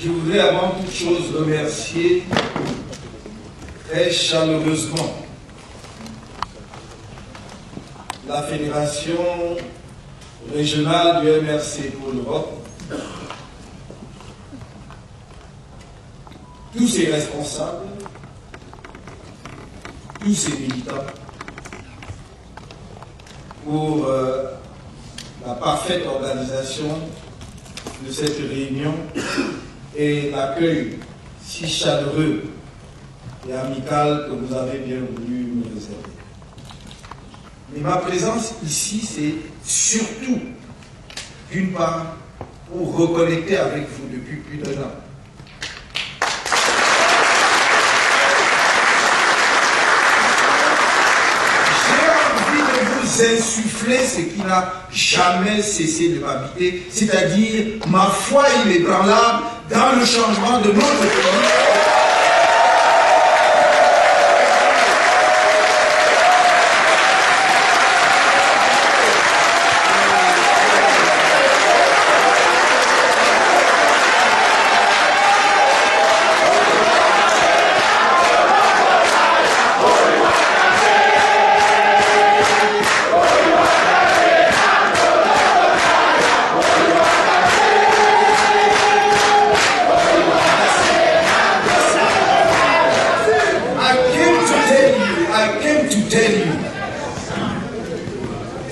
Je voudrais avant toute chose remercier très chaleureusement la Fédération régionale du MRC pour l'Europe, tous ses responsables, tous ses militants, pour la parfaite organisation de cette réunion et l'accueil si chaleureux et amical que vous avez bien voulu me réserver. Mais ma présence ici, c'est surtout, d'une part, pour reconnecter avec vous depuis plus d'un an. Insuffler ce qui n'a jamais cessé de m'habiter, c'est-à-dire ma foi inébranlable dans le changement de notre pays.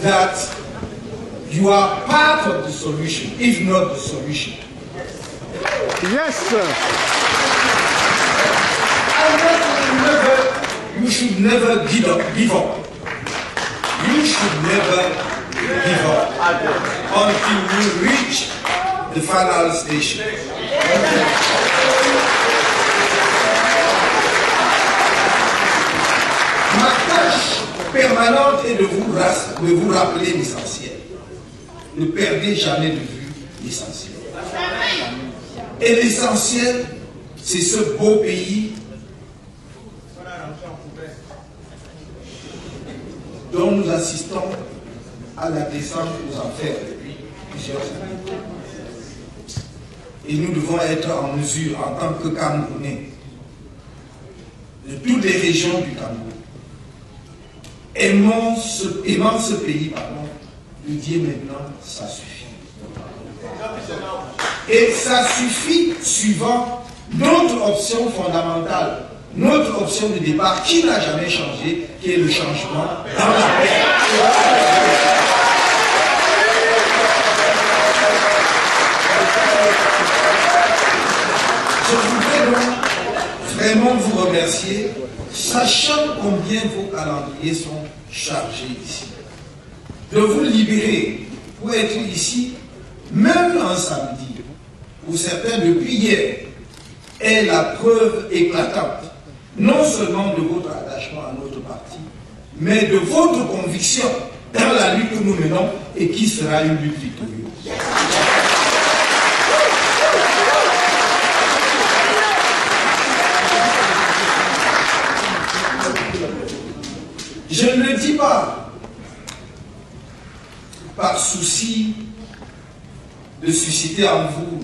That you are part of the solution, if not the solution. Yes, sir. You should never give up. You should never give up until you reach the final station. Ma tâche permanente est de vous rappeler l'essentiel. Ne perdez jamais de vue l'essentiel. Et l'essentiel, c'est ce beau pays dont nous assistons à la descente aux enfers depuis plusieurs années. Et nous devons être en mesure, en tant que Camerounais, de toutes les régions du Cameroun, aimant ce pays, de dire maintenant, ça suffit. Et ça suffit suivant notre option fondamentale, notre option de départ qui n'a jamais changé, qui est le changement dans la paix. Je voudrais donc vraiment vous remercier, sachant combien vos calendriers sont chargés ici, de vous libérer pour être ici, même un samedi, pour certains depuis hier, est la preuve éclatante, non seulement de votre attachement à notre parti, mais de votre conviction dans la lutte que nous menons et qui sera une lutte victorieuse. Je ne le dis pas par souci de susciter en vous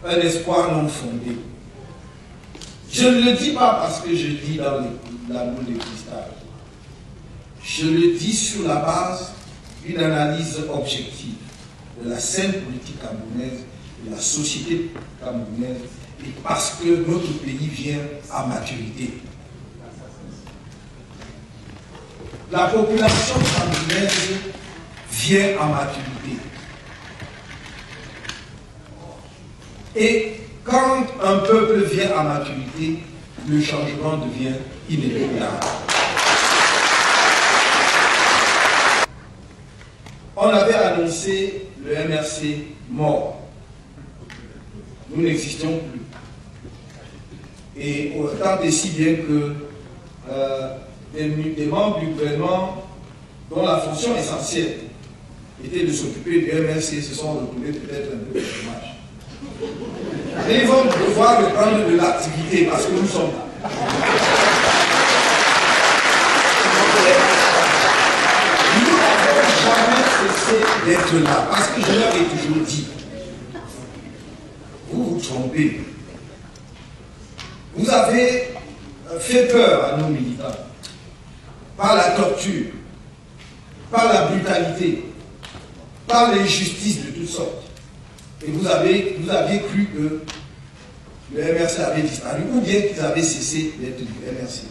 un espoir non fondé. Je ne le dis pas parce que je dis dans la boule de cristal. Je le dis sur la base d'une analyse objective de la scène politique camerounaise, de la société camerounaise, et parce que notre pays vient à maturité. La population camerounaise vient à maturité. Et quand un peuple vient à maturité, le changement devient inéluctable. On avait annoncé le MRC mort. Nous n'existions plus. Et autant et si bien que des membres du gouvernement dont la fonction essentielle était de s'occuper du MRC se sont retrouvés peut-être un peu de chômage. Et ils vont devoir reprendre de l'activité parce que nous sommes là. Nous n'avons jamais cessé d'être là parce que je leur ai toujours dit, vous tromper. Vous avez fait peur à nos militants par la torture, par la brutalité, par l'injustice de toutes sortes. Et vous aviez cru que le MRC avait disparu, ou bien qu'ils avaient cessé d'être du MRC.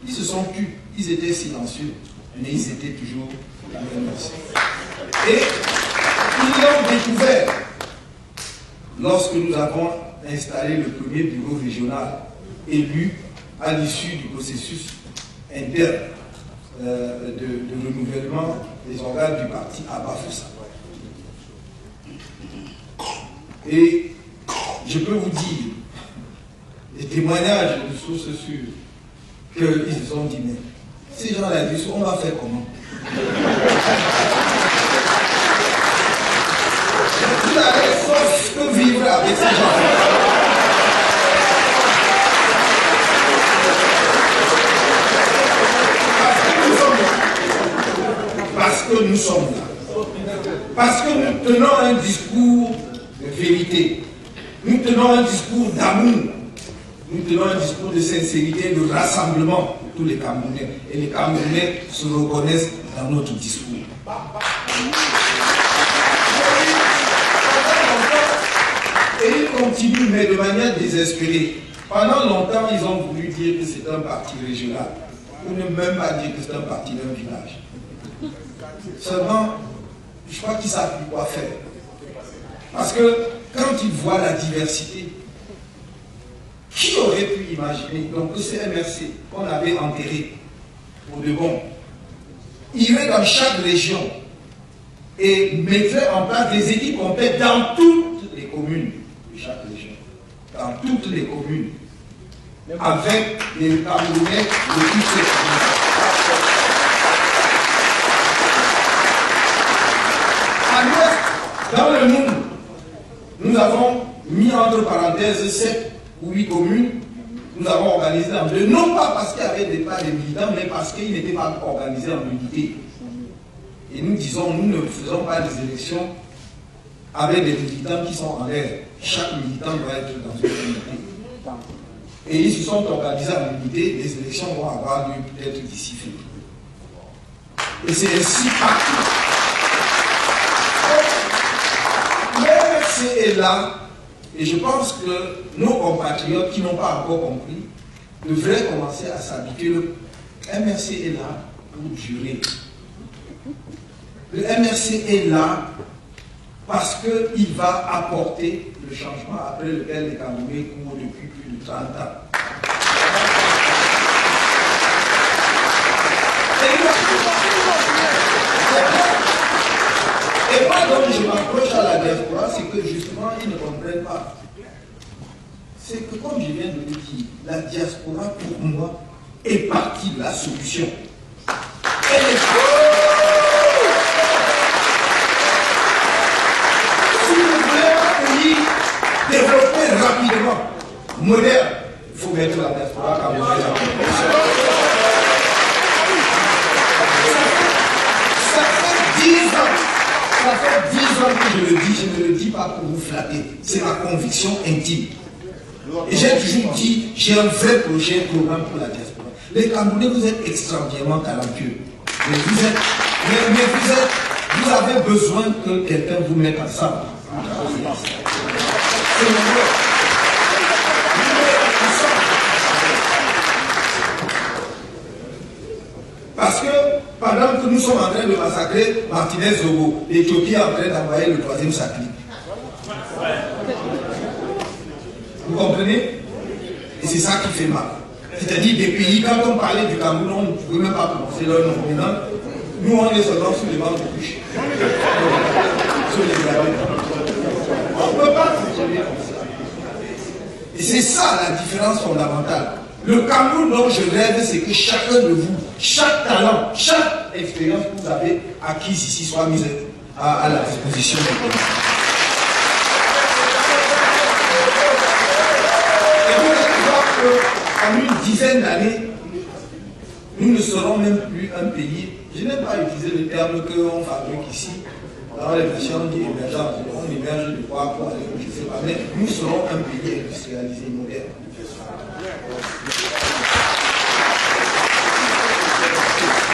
Ils se sont tus, ils étaient silencieux, mais ils étaient toujours du MRC. Et ils l'ont découvert lorsque nous avons installé le premier bureau régional élu à l'issue du processus interne de renouvellement des organes du parti à Bafoussa. Et je peux vous dire, des témoignages de sources sûres, qu'ils se sont dit, mais ces gens-là disent, on va faire comment? Vous avez force que vivre avec ces gens-là. Parce que nous sommes là. Parce que nous tenons un discours de vérité. Nous tenons un discours d'amour. Nous tenons un discours de sincérité, de rassemblement de tous les Camerounais. Et les Camerounais se reconnaissent dans notre discours. Et ils continuent, mais de manière désespérée. Pendant longtemps, ils ont voulu dire que c'est un parti régional. Ou ne même pas dire que c'est un parti d'un village. Seulement, je crois qu'ils ne savent plus quoi faire. Parce que quand ils voient la diversité, qui aurait pu imaginer donc que ce MRC qu'on avait enterré pour de bon irait dans chaque région et mettrait en place des équipes complètes dans toutes les communes de chaque région, dans toutes les communes, avec les Camerounais de toutes ces communes. À l'ouest, dans le monde, nous avons mis entre parenthèses 7 ou 8 communes. Nous avons organisé en deux, non pas parce qu'il y avait pas de militants, mais parce qu'ils n'étaient pas organisés en unité. Et nous disons, nous ne faisons pas des élections avec des militants qui sont en l'air. Chaque militant doit être dans une unité. Et ils se sont organisés en unité, les élections vont avoir lieu peut-être d'ici février. Et c'est ainsi partout. Le MRC est là, et je pense que nos compatriotes qui n'ont pas encore compris devraient commencer à s'habituer. Le MRC est là pour durer. Le MRC est là parce qu'il va apporter le changement après lequel les Camerounais courent depuis plus de 30 ans. Et moi, donc, je m'approche à la diaspora, c'est que justement, ils ne comprennent pas. C'est que, comme je viens de le dire, la diaspora, pour moi, est partie de la solution. Elle est... Si vous voulez un pays développé rapidement, moderne, il faut mettre la diaspora comme moderne. Ça fait 10 ans que je le dis, je ne le dis pas pour vous flatter. C'est ma conviction intime. Et j'ai toujours dit, j'ai un vrai projet, un programme pour la diaspora. Les Camerounais, vous êtes extraordinairement talentueux. Mais vous avez besoin que quelqu'un vous mette ensemble. C'est mon rôle. Parce que pendant que nous sommes en train de massacrer Martinez Zogo, l'Éthiopie est en train d'envoyer le 3e satellite. Vous comprenez? Et c'est ça qui fait mal. C'est-à-dire des pays, quand on parlait du Cameroun, on ne pouvait même pas prononcer leur nom. Maintenant, nous on est seulement sur les bancs de bouche. Sur les gravés. On ne peut pas fonctionner comme ça. Et c'est ça la différence fondamentale. Le Cameroun dont je rêve, c'est que chacun de vous, chaque talent, chaque expérience que vous avez acquise ici soit mise à la disposition des pays. Et vous allez voir qu'en une dizaine d'années, nous ne serons même plus un pays. Je n'aime pas utiliser le terme qu'on fabrique ici. Dans les versions on dit émergence, on émerge de quoi pour aller, je ne sais pas. Mais nous serons un pays industrialisé moderne.